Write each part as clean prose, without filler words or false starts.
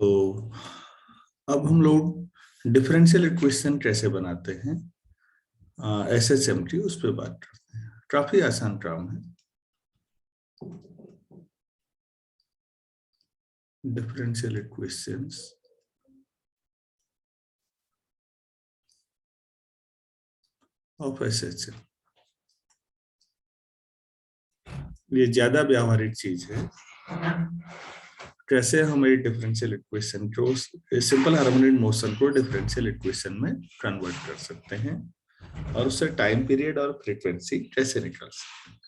तो अब हम लोग डिफरेंशियल इक्वेशन कैसे बनाते हैं, SHMT, उस पर बात करते हैं। काफी आसान काम है। डिफरेंशियल इक्वेशंस ऑफ SHM, ये ज्यादा व्यावहारिक चीज है। कैसे हम एक डिफरेंशियल इक्वेशन को, सिंपल हार्मोनिक मोशन को डिफरेंशियल इक्वेशन में कन्वर्ट कर सकते हैं और उससे टाइम पीरियड और फ्रीक्वेंसी कैसे निकाल सकते हैं।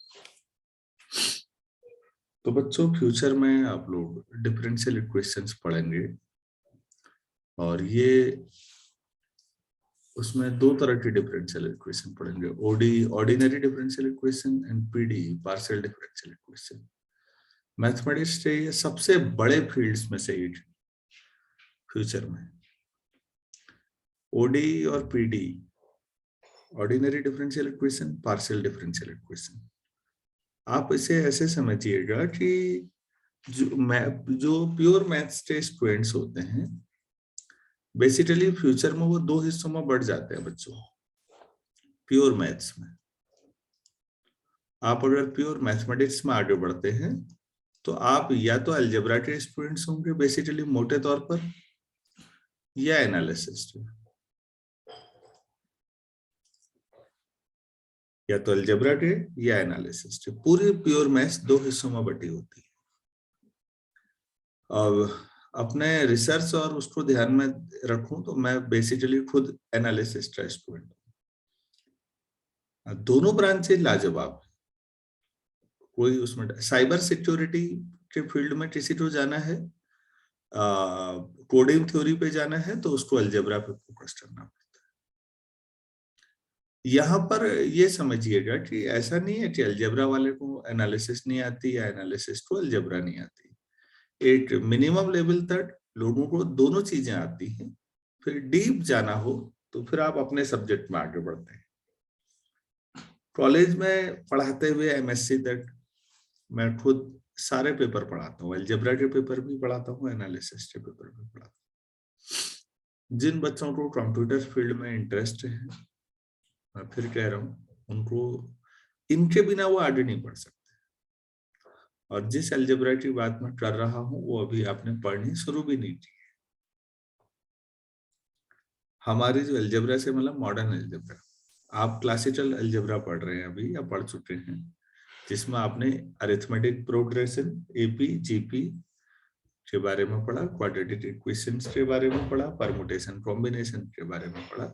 तो बच्चों, फ्यूचर में आप लोग डिफरेंशियल इक्वेशंस पढ़ेंगे और ये उसमें दो तरह की डिफरेंशियल इक्वेशन पढ़ेंगे, OD ordinary differential equation and PD partial differential equation. Mathematics के ये सबसे बड़े फील्ड्स में से एक फ्यूचर में, ओडी और PD, ordinary differential equation, partial differential equation. आप इसे ऐसे समझिएगा कि जो प्योर मैथ्स के स्टूडेंट्स होते हैं, बेसिकली फ्यूचर में वो दो हिस्सों में बढ़ जाते हैं बच्चों। प्योर मैथ्स में आप अगर प्योर मैथमेटिक्स में आगे बढ़ते हैं तो आप या तो अलजेब्रा के स्टूडेंट्स होंगे बेसिकली मोटे तौर पर, या एनालिसिस, या तो अलजेब्रा के या एनालिसिस के। पूरी प्योर मैथ्स दो हिस्सों में बटी होती है। अब अपने रिसर्च और उसको ध्यान में रखूं तो मैं बेसिकली खुद एनालिसिस का स्टूडेंट हूं। दोनों ब्रांचेज लाजवाब। कोई उसमें साइबर सिक्योरिटी के फील्ड में किसी को जाना है, कोडिंग थ्योरी पे जाना है, तो उसको अलजेब्रा पे फोकस करना पड़ता है। यहाँ पर ये समझिएगा कि ऐसा नहीं है कि अलजेब्रा वाले को एनालिसिस नहीं आती या एनालिसिस को अलजेब्रा नहीं आती। एक मिनिमम लेवल तक लोगों को दोनों चीजें आती हैं। फिर डीप जाना हो तो फिर आप अपने सब्जेक्ट में आगे बढ़ते हैं। कॉलेज में पढ़ाते हुए MSc तक मैं खुद सारे पेपर पढ़ाता हूँ, अलजेब्रा के पेपर भी पढ़ाता हूँ, एनालिसिस के पेपर भी पढ़ाता हूँ। जिन बच्चों को कंप्यूटर फील्ड में इंटरेस्ट है, मैं फिर कह रहा हूँ, उनको इनके बिना वो आगे नहीं बढ़ सकते। और जिस अलजेब्रा की बात मैं कर रहा हूँ वो अभी आपने पढ़नी शुरू भी नहीं की। हमारी जो अलजेब्रा से मतलब मॉडर्न अलजेब्रा, आप क्लासिकल अलजेब्रा पढ़ रहे हैं अभी या पढ़ चुके हैं, जिसमें आपने अरिथमेटिक प्रोग्रेशन, AP GP के बारे में पढ़ा, क्वाड्रेटिक इक्वेशंस के बारे में पढ़ा, परमुटेशन कॉम्बिनेशन के बारे में पढ़ा।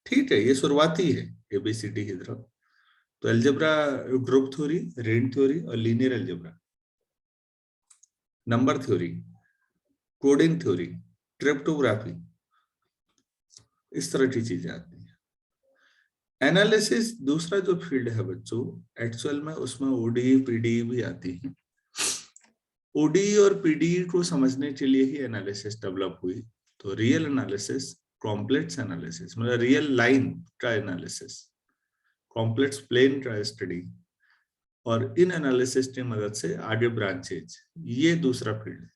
ठीक है, ये शुरुआती है ABCD की तरफ। तो algebra, group theory, ring theory और linear algebra, number theory, coding theory, cryptography, इस तरह की चीजें आती हैं। एनालिसिस दूसरा जो फील्ड है बच्चों, एक्चुअल में उसमें ODE PDE भी आती है। ODE और PDE को समझने के लिए ही एनालिसिस डेवलप हुई। तो रियल एनालिसिस, कॉम्प्लेक्स एनालिसिस मतलब रियल लाइन का एनालिसिस, कॉम्प्लेक्स प्लेन का स्टडी, और इन एनालिसिस की मदद से आगे ब्रांचेज, ये दूसरा फील्ड है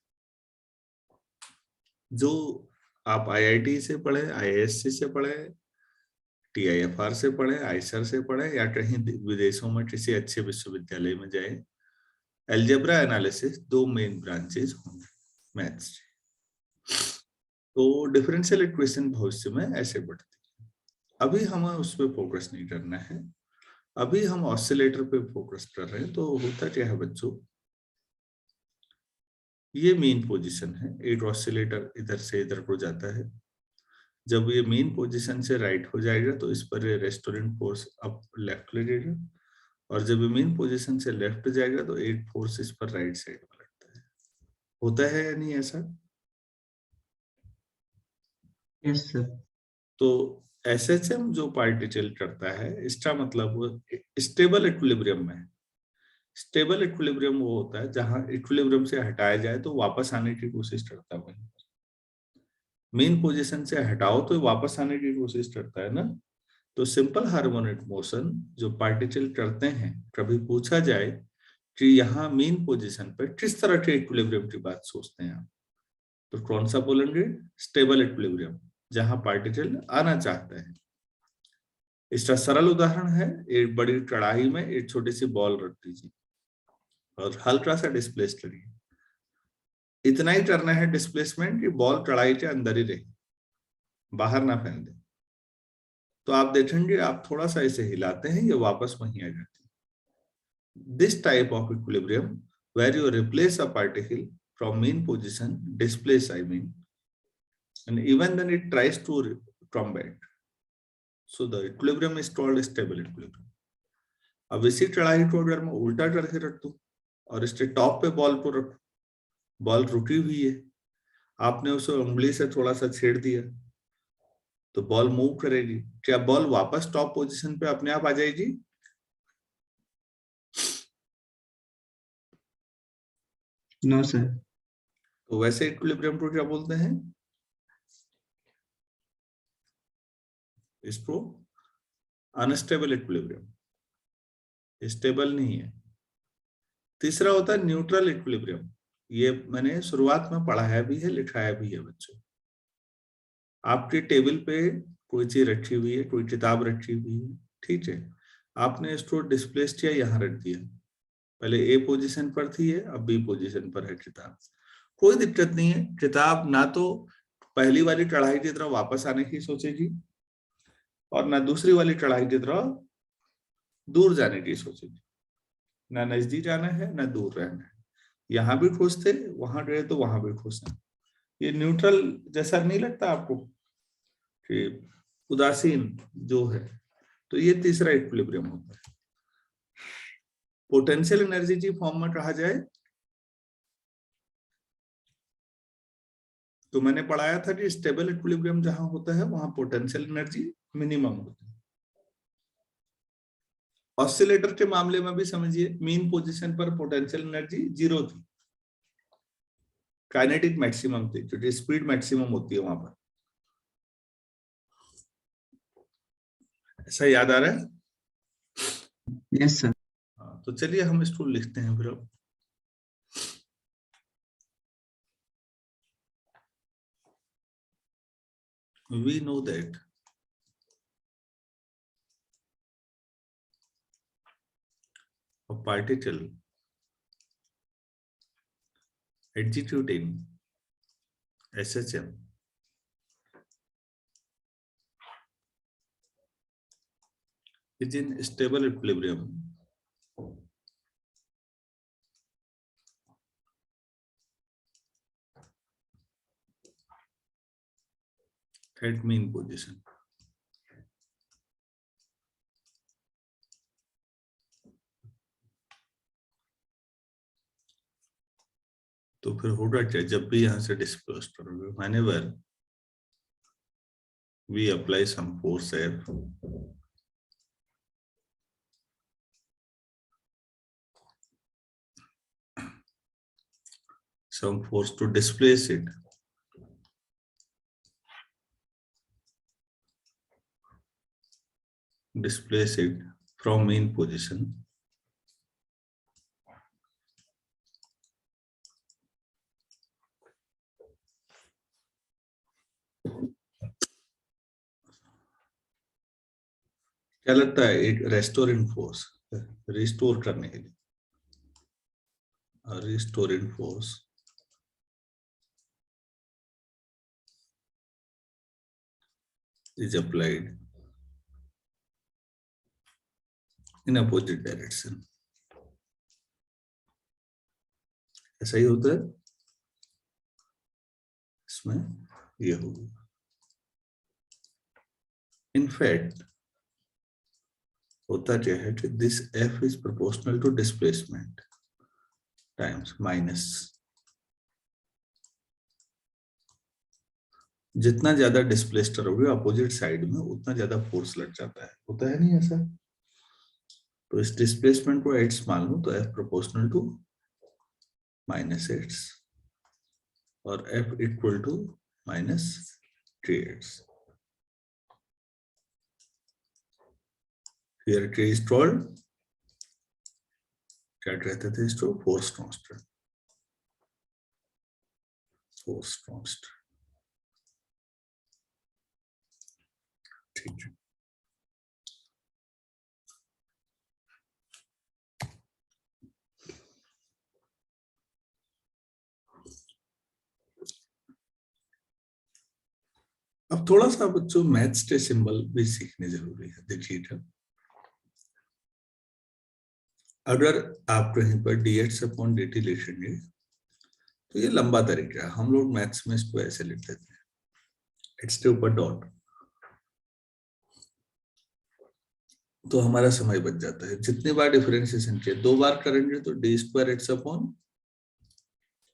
जो आप IIT से पढ़े, IISc से पढ़े, TIFR से पढ़े, आइसर से पढ़े, या कहीं विदेशों में किसी अच्छे विश्वविद्यालय में जाए, अलजेब्रा एनालिसिस दो मेन ब्रांचेज होंगे मैथ्स के। तो डिफरेंशियल इक्वेशन भविष्य में ऐसे बढ़ती है। अभी हमें उस पर फोकस नहीं करना है, अभी हम ऑसिलेटर पे फोकस कर रहे हैं। तो होता क्या है बच्चों, ये मेन पोजीशन है, एक ऑसिलेटर इधर से इधर को जाता है। जब ये मेन पोजीशन से राइट हो जाएगा तो इस पर रेस्टोरेंट फोर्स अप लेफ्ट लगेगा, और जब ये मेन पोजीशन से लेफ्ट जाएगा तो एक फोर्स इस पर राइट साइड में लगता है। होता है या नहीं ऐसा? Yes sir. तो SHM जो पार्टिकल करता है, इसका मतलब वो स्टेबल इक्विलिब्रियम में है। स्टेबल इक्विलिब्रियम वो होता है जहां इक्विलिब्रियम से हटाया जाए तो वापस आने की कोशिश करता है। वहीं मेन पोजीशन से हटाओ तो वापस आने की कोशिश करता है ना। तो सिंपल हार्मोनिक मोशन जो पार्टिकल करते हैं, कभी पूछा जाए कि यहाँ मेन पोजीशन पर किस तरह के इक्विलिब्रियम की बात सोचते हैं आप, तो कौन सा बोलेंगे? स्टेबल इक्विलिब्रियम, जहां पार्टिकल आना चाहता है। इसका सरल उदाहरण है, एक बड़ी कढ़ाई में एक छोटी सी बॉल रख दीजिए और हल्का सा डिस्प्लेस करिए। इतना ही करना है डिस्प्लेसमेंट कि बॉल कढ़ाई के अंदर ही रहे, बाहर ना फैल दे। तो आप देखेंगे आप थोड़ा सा इसे हिलाते हैं, ये वापस वहीं आ जाती है। This type of equilibrium where you replace a particle from mean position, displace I mean, and even then it tries to come back, so the equilibrium is called stable equilibrium. अब इसी कढ़ाई को अगर मैं उल्टा करके रख दूं और इसके टॉप पे बॉल को रख, बॉल रुकी हुई है, आपने उसे उंगली से थोड़ा सा छेड़ दिया तो बॉल मूव करेगी। क्या बॉल वापस टॉप पोजीशन पे अपने आप आ जाएगी? No sir. तो वैसे इक्विलिब्रियम को क्या बोलते हैं? इसको अनस्टेबल इक्विलिब्रियम, स्टेबल नहीं है। तीसरा होता है न्यूट्रल इक्विलिब्रियम। ये मैंने शुरुआत में पढ़ाया भी है, लिखाया भी है बच्चों। आपके टेबल पे कोई चीज रखी हुई है, कोई किताब रखी हुई है, ठीक है, आपने इसको डिस्प्लेस किया, यहाँ रख दिया। पहले ए पोजीशन पर थी है, अब बी पोजीशन पर है किताब। कोई दिक्कत नहीं है, किताब ना तो पहली वाली कढ़ाई की तरह वापस आने की सोचेगी और ना दूसरी वाली कढ़ाई की तरह दूर जाने की सोचेगी। ना नजदीक आना है ना दूर रहना है, यहाँ भी खुश थे, वहां गए तो वहां भी खुश हैं। ये न्यूट्रल जैसा नहीं लगता आपको कि उदासीन जो है? तो ये तीसरा इक्विलिब्रियम होता है। पोटेंशियल एनर्जी की फॉर्म में कहा जाए तो मैंने पढ़ाया था कि स्टेबल इक्विलिब्रियम जहां होता है वहां पोटेंशियल एनर्जी मिनिमम होती है। ऑसिलेटर के मामले में भी समझिए, मीन पोजीशन पर पोटेंशियल एनर्जी 0 थी, काइनेटिक मैक्सिमम थी क्योंकि स्पीड मैक्सिमम होती है वहां पर। ऐसा याद आ रहा है? Yes sir. हाँ, तो चलिए हम इसको लिखते हैं फिर अब। We know that a particle executing SHM is in stable equilibrium at mean position. तो फिर होगा क्या? जब भी यहां से डिस्प्लेस करोगे, whenever we apply some force F, some force to displace it, from mean position, क्या लगता है? एक रेस्टोरेंट फोर्स, रिस्टोर करने के लिए, restaurant force is applied in opposite direction. ऐसा ही होता है इसमें, ये होगा। इनफैक्ट होता क्या है कि this F is proportional to displacement times minus, जितना ज्यादा डिस्प्लेस करोगे अपोजिट साइड में उतना ज्यादा फोर्स लग जाता है। होता है नहीं ऐसा? तो इस डिस्प्लेसमेंट को x मान लो तो F proportional to minus x और F equal to minus 3x। Here K is called, क्या कहते थे इसको? Force constant. फोर्स कांस्टेंट, ठीक है। अब थोड़ा सा बच्चों मैथ्स के सिंबल भी सीखने जरूरी है। देखिए अगर आप कहीं पर dx अपॉन dt लिखेंगे तो ये लंबा तरीका है, हम लोग मैथ्स में इसको ऐसे लिख देते हैं, एक्स के ऊपर डॉट, तो हमारा समय बच जाता है। जितनी बार डिफरेंशिएशन किया, 2 बार करेंगे तो D square x upon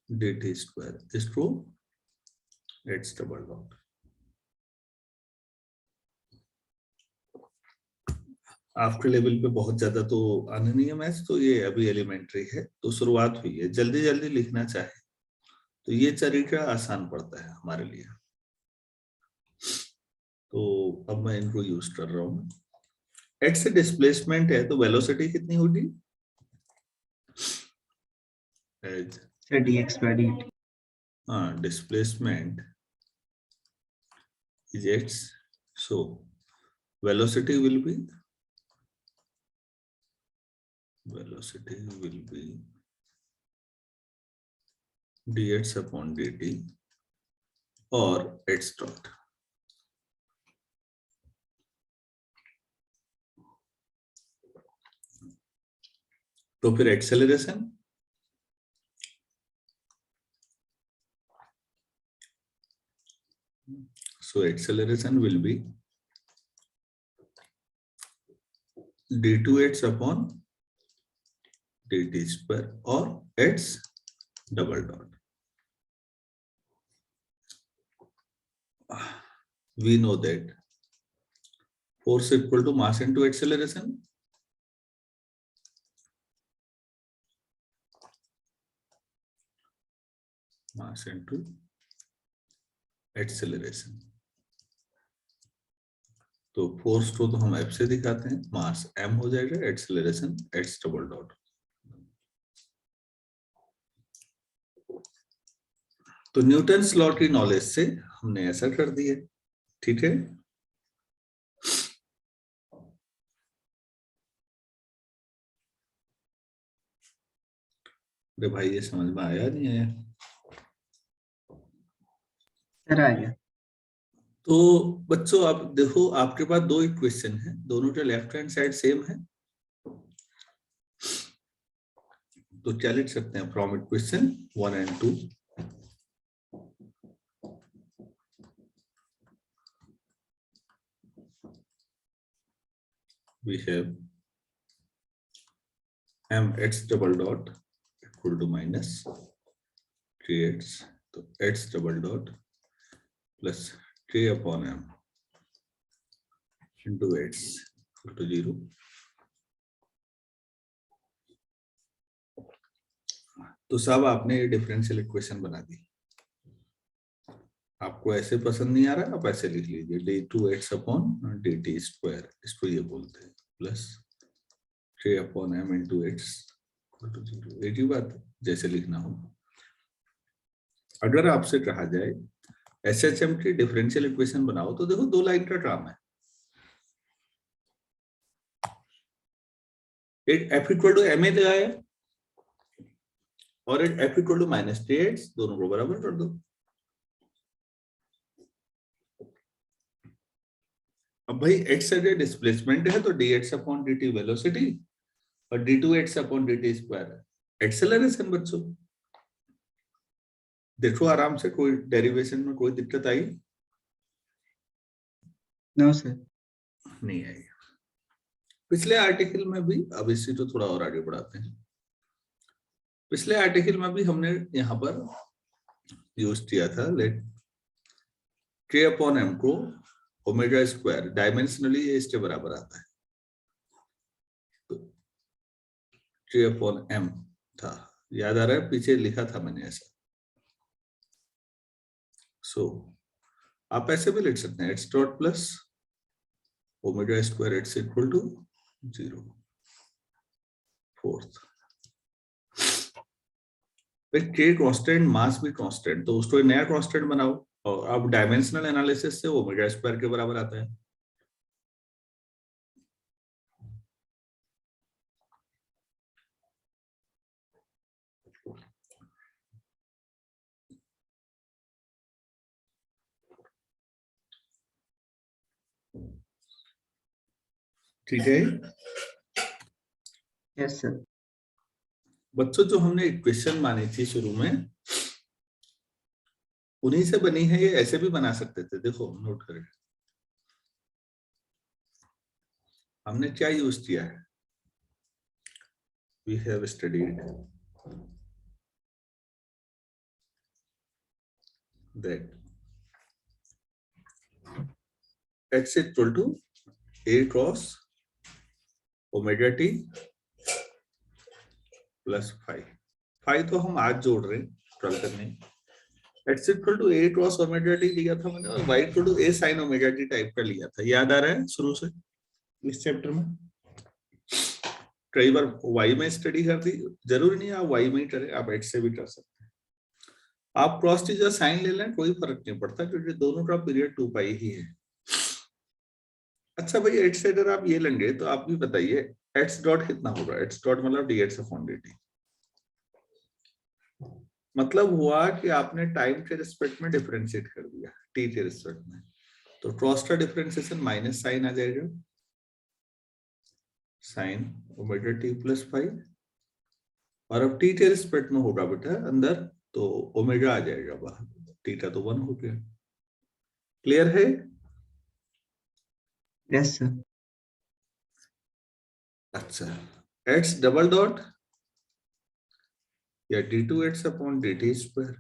D T square इसको एक्स डबल डॉट। आपके लेवल पे बहुत ज्यादा तो आने नहीं है मैथ्स, तो ये अभी एलिमेंट्री है, तो शुरुआत हुई है। जल्दी जल्दी लिखना चाहे तो ये तरीका आसान पड़ता है हमारे लिए, तो अब मैं इनको यूज कर रहा हूँ। एक्स से डिस्प्लेसमेंट है तो वेलोसिटी कितनी होगी? Sir dx by dt. हाँ, displacement is x, so velocity will be dx upon dt और x dot। तो फिर acceleration, so acceleration will be d2x upon dt square or x double dot। We know that force equal to mass into acceleration, mass into acceleration। तो force को तो हम F से दिखाते हैं, मास m हो जाएगा, एक्सेलरेशन x डबल डॉट। तो न्यूटन्स लॉ की नॉलेज से हमने ऐसा कर दिया, ठीक है। अरे भाई ये समझ में आया नहीं आया? सर आ गया। तो बच्चों आप देखो, आपके पास 2 इक्वेशन है, दोनों के लेफ्ट हैंड साइड सेम है, तो क्या लिख सकते हैं? From equation 1 and 2 we have mx double dot equal to minus 3x, तो x double dot plus k upon m into x equal to 0। तो सब आपने ये डिफरेंशियल इक्वेशन बना दी। आपको ऐसे पसंद नहीं आ रहा, आप ऐसे लिख लीजिए d2x अपॉन dt स्क्वायर, इसको ये बोलते हैं, plus k upon m into x equal to 0। एक ही बात है, जैसे लिखना हो। अगर आपसे कहा जाए एसएचएम की डिफरेंशियल इक्वेशन बनाओ, तो देखो 2 लाइन का काम है। एक f इक्वल टू ma लगाया और एक f equal to minus kx, दोनों को बराबर कर दो। अब भाई x अगर डिस्प्लेसमेंट है तो dx अपॉन dt वेलोसिटी और d2x upon dt square acceleration. बच्चों देखो आराम से, कोई डेरिवेशन में कोई दिक्कत आई? No sir. नहीं आई। पिछले आर्टिकल में भी, अब इसी तो थोड़ा और आगे बढ़ाते हैं, पिछले आर्टिकल में भी हमने यहाँ पर यूज किया था, लेट k अपॉन m को ओमेगा स्क्वायर, डायमेंशनली ये इसके बराबर आता है, तो k अपॉन m था, याद आ रहा है? पीछे लिखा था मैंने ऐसा। सो आप ऐसे भी लिख सकते हैं, x dot plus omega square x equal to 0। Force के कांस्टेंट, मास भी कांस्टेंट, तो उसको नया कांस्टेंट बनाओ और अब डायमेंशनल एनालिसिस से ओमेगा स्क्वायर के बराबर आता है। ठीक है यस सर। बच्चों, जो हमने इक्वेशन मानी थी शुरू में उन्हीं से बनी है। ये ऐसे भी बना सकते थे, देखो नोट करें हमने क्या यूज किया है। We have studied that x equal to a cos omega t plus five तो हम आज जोड़ रहे हैं 12 में। x equal to a cos omega t लिया था मैंने और y equal to a sine omega t type का लिया था, याद आ रहा है शुरू से इस चैप्टर में। कई बार y में स्टडी कर दी, जरूरी नहीं आप y में ही करें, आप x से भी कर सकते हैं। आप क्रॉस टीचर साइन ले लें, कोई फर्क नहीं पड़ता क्योंकि दोनों का पीरियड 2 पाई ही है। अच्छा भाई, x से अगर आप ये लेंगे तो आप भी बताइए x डॉट कितना होगा। x डॉट मतलब dx अपॉन dt। मतलब हुआ कि आपने टाइम के रिस्पेक्ट में डिफरेंशिएट कर दिया t के रिस्पेक्ट में, तो क्रॉस का डिफरेंशिएशन माइनस साइन आ जाएगा, साइन ओमेगा टी प्लस 5। और अब t के रिस्पेक्ट में होगा बेटा अंदर, तो ओमेगा आ जाएगा बाहर, थीटा तो 1 हो गया। क्लियर है? Yes sir. अच्छा, x डबल डॉट या d2x अपॉन dt स्क्वायर,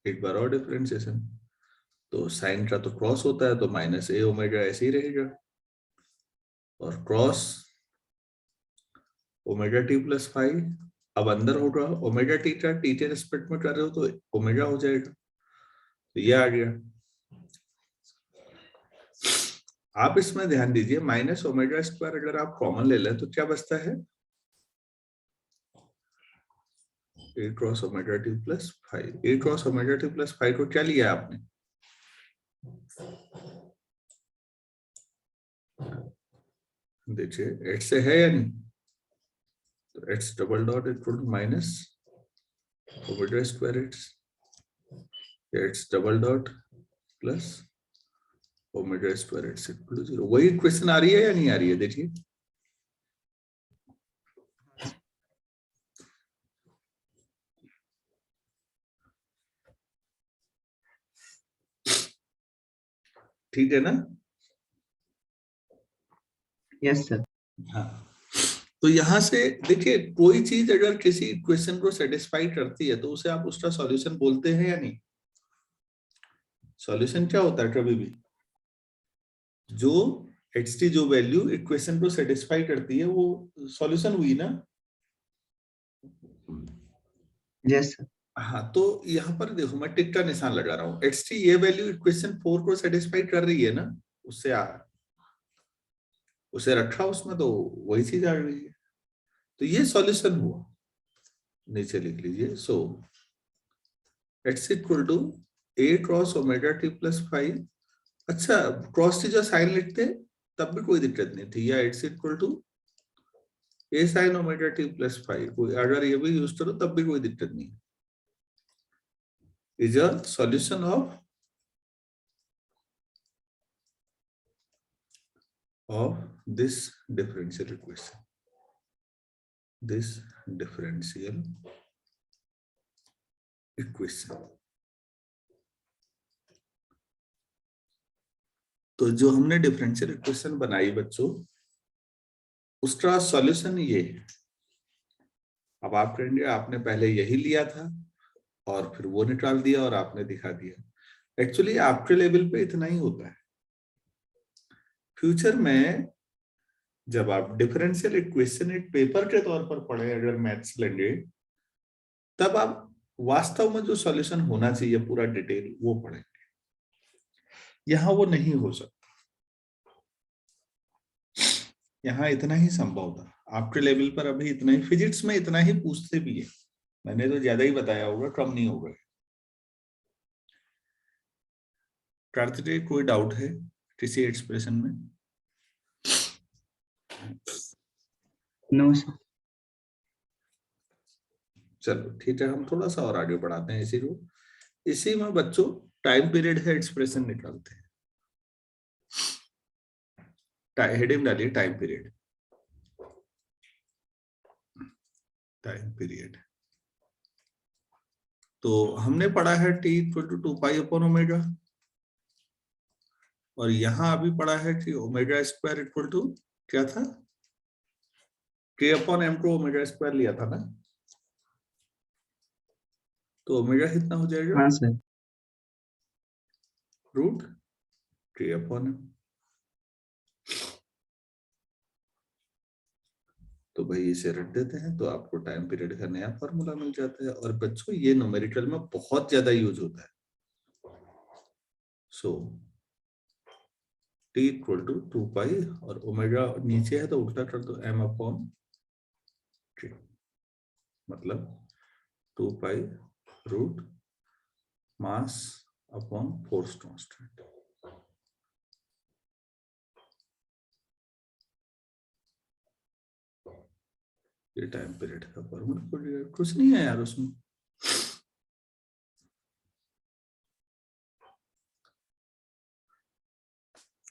एक बार और डिफरेंशिएशन, तो साइन का तो क्रॉस होता है तो माइनस a ओमेगा ऐसे ही रहेगा, और क्रॉस ओमेगा टी प्लस 5। अब अंदर होगा ओमेगा टी का, टी के रिस्पेक्ट में कर रहे हो तो ओमेगा हो जाएगा, तो ये आ गया। आप इसमें ध्यान दीजिए, माइनस ओमेगा स्क्वायर अगर आप कॉमन ले लें तो क्या बचता है, a cos omega t plus 5। a cos omega t plus 5 को क्या लिया आपने, देखिए x से है या नहीं, तो x double dot equal to minus omega square x double dot plus omega square x equal to 0। वही इक्वेशन आ रही है या नहीं आ रही है, देखिए ठीक है ना। Yes sir. हाँ, तो यहां से देखिए कोई चीज अगर किसी इक्वेशन को सेटिस्फाई करती है तो उसे आप उसका सॉल्यूशन बोलते हैं या नहीं। सॉल्यूशन क्या होता है, कभी भी जो xt जो वैल्यू इक्वेशन को सेटिस्फाई करती है वो सॉल्यूशन हुई ना। Yes sir. हाँ, तो यहाँ पर देखो मैं टिक का निशान लगा रहा हूँ, xt ये वैल्यू इक्वेशन 4 को सेटिस्फाई कर रही है ना, उससे उसे रखा उसमें तो वही चीज आ रही है, तो ये सॉल्यूशन हुआ। नीचे लिख लीजिए, so x equal to a cos omega t plus 5। अच्छा, क्रॉस टी जो साइन लिखते तब भी कोई दिक्कत नहीं थी, या x equal to a sine omega t plus 5, कोई अगर ये भी यूज करो तब भी कोई दिक्कत नहीं। Is a solution of this differential equation, this differential equation। तो जो हमने डिफरेंशियल इक्वेशन बनाई बच्चों, उसका सॉल्यूशन ये है। अब आप कहेंगे आपने पहले यही लिया था और फिर वो निकाल दिया और आपने दिखा दिया। एक्चुअली आपके लेवल पे इतना ही होता है। फ्यूचर में जब आप डिफरेंशियल इक्वेशन एक पेपर के तौर पर पढ़े, अगर मैथ्स लेंगे, तब आप वास्तव में जो सॉल्यूशन होना चाहिए पूरा डिटेल वो पढ़ेंगे। यहां वो नहीं हो सकता, यहाँ इतना ही संभव था। आपके लेवल पर अभी इतना ही, फिजिक्स में इतना ही पूछते भी है। मैंने तो ज्यादा ही बताया होगा, कम नहीं होगा। कार्तिकेय, कोई डाउट है किसी एक्सप्रेशन में? No sir. चलो ठीक है, हम थोड़ा सा और आगे बढ़ाते हैं इसी को। इसी में बच्चों टाइम पीरियड है एक्सप्रेशन निकालते हैं। हेडिंग डालिए टाइम पीरियड। टाइम पीरियड तो हमने पढ़ा है टी इक्वल टू 2π/ओमेगा, और यहां अभी पढ़ा है कि ओमेगा स्क्वायर इक्वल टू क्या था, k/m को ओमेगा स्क्वायर लिया था ना, तो ओमेगा कितना हो जाएगा, हाँ सर। Root k/m। तो भाई इसे रख देते हैं, तो आपको टाइम पीरियड का नया फॉर्मूला मिल जाता है। और बच्चों ये न्यूमेरिकल में बहुत ज्यादा यूज होता है। सो t इक्वल टू 2π, और ओमेगा नीचे है तो उल्टा कर दो, m/k, मतलब 2π root mass upon force constant. ये टाइम पीरियड का फॉर्मूला, कुछ नहीं है यार उसमें।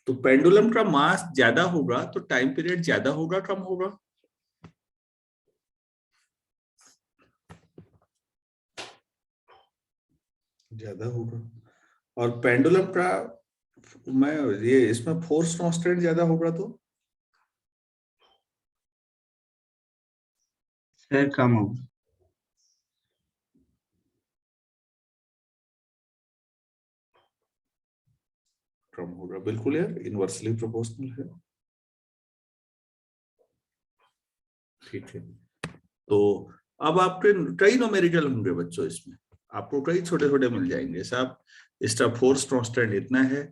तो पेंडुलम का मास ज्यादा होगा तो टाइम पीरियड ज्यादा होगा कम होगा? ज्यादा होगा। और पेंडुलम का मैं ये इसमें फोर्स कांस्टेंट ज्यादा होगा तो सर कम होगा। कम होगा, बिल्कुल यार, इनवर्सली प्रोपोर्शनल है। ठीक है, तो अब आपके कई न्यूमेरिकल होंगे बच्चों, इसमें आपको कई छोटे छोटे मिल जाएंगे साहब। इसका फोर्स कांस्टेंट इतना है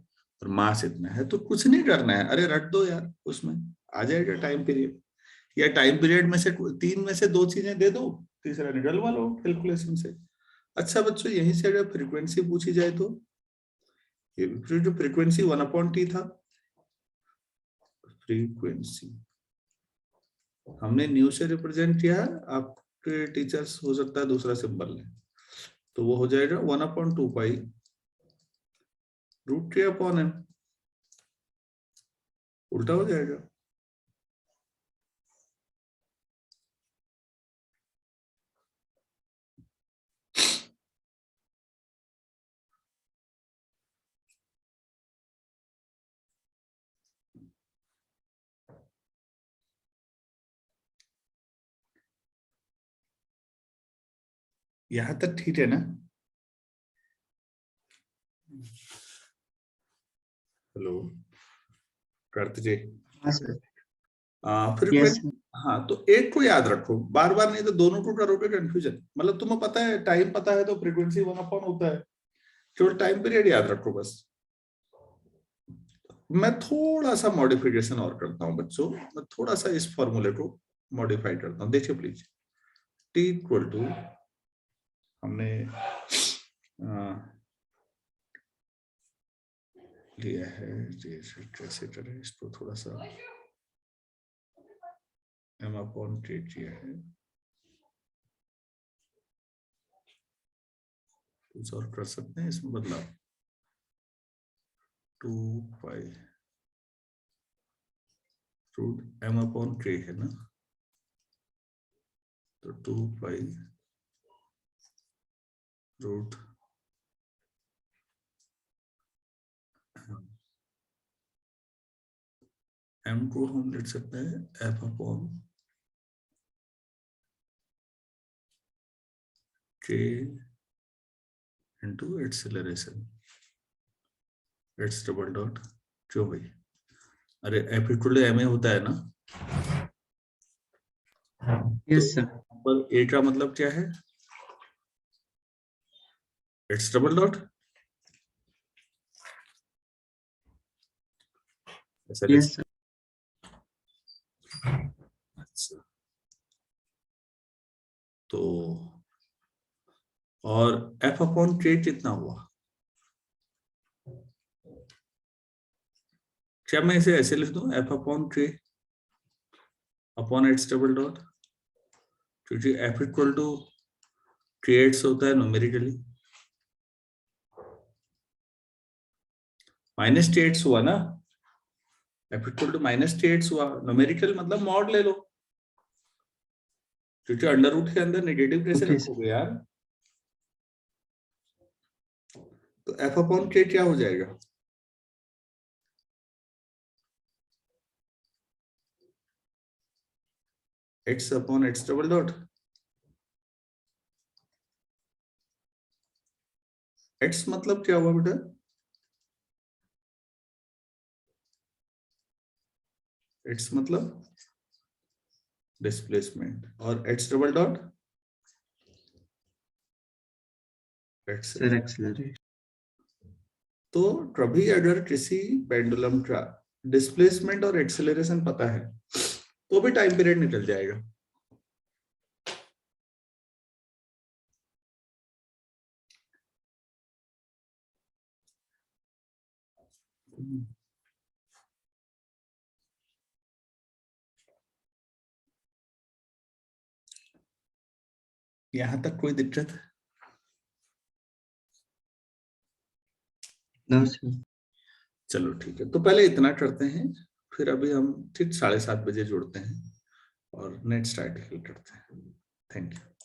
और मास इतना है, तो कुछ नहीं करना है, अरे रख दो यार, उसमें आ जाएगा टाइम पीरियड। या टाइम पीरियड में से तीन में से दो चीजें दे दो, तीसरा निकलवा लो कैलकुलेशन से। अच्छा बच्चों, यहीं से अगर फ्रीक्वेंसी पूछी जाए तो ये जो फ्रीक्वेंसी 1/t था, फ्रीक्वेंसी हमने न्यू से रिप्रेजेंट किया है, आपके टीचर्स हो सकता है दूसरा सिंबल है, तो वो हो जाएगा 1/2π रूट k/m, उल्टा हो जाएगा। यहां तक ठीक है ना? हेलो कार्तिक जी। हाँ सर। Yes frequency, sir. हाँ तो एक को याद रखो, बार बार नहीं तो दोनों को करोगे कंफ्यूजन। मतलब तुम्हें पता है टाइम पता है तो फ्रीक्वेंसी 1/, होता है, केवल टाइम पीरियड याद रखो बस। मैं थोड़ा सा मॉडिफिकेशन और करता हूं बच्चों, मैं थोड़ा सा इस फॉर्मूले को मॉडिफाई करता हूं, देखिए प्लीज। टी इक्वल टू हमने लिया है, कैसे करें इसको, थोड़ा सा m/k किया है, कुछ और कर सकते हैं इसमें बदलाव। 2π रूट m/k है ना, तो 2π रूट m को हम लिख सकते हैं f/k into acceleration, x double dot, क्यों भाई, अरे f इक्वल टू ma होता है ना, तो यस सर। पर a का मतलब क्या है, एट्स डबल डॉट, ऐसा लिख। Yes sir. अच्छा, तो और f अपॉन k कितना हुआ? क्या मैं इसे ऐसे लिख दूं, f upon k upon h double dot, क्योंकि f इक्वल टू k होता है न्यूमेरिकली, माइनस k हुआ ना, f equal to minus k हुआ, न्यूमेरिकल मतलब मॉड ले लो, क्योंकि अंडर रूट के अंदर नेगेटिव कैसे Okay, रखोगे यार। तो f अपॉन k क्या हो जाएगा? x upon h double dot, x मतलब क्या हुआ बेटा? x मतलब डिस्प्लेसमेंट, और h double dot sir, accelerate. तो कभी अगर किसी पेंडुलम का डिस्प्लेसमेंट और एक्सेलरेशन पता है तो भी टाइम पीरियड निकल जाएगा। यहां तक कोई दिक्कत? No, sir. चलो ठीक है, तो पहले इतना करते हैं, फिर अभी हम ठीक 7:30 बजे जुड़ते हैं और नेट स्टार्ट करते हैं। Thank you.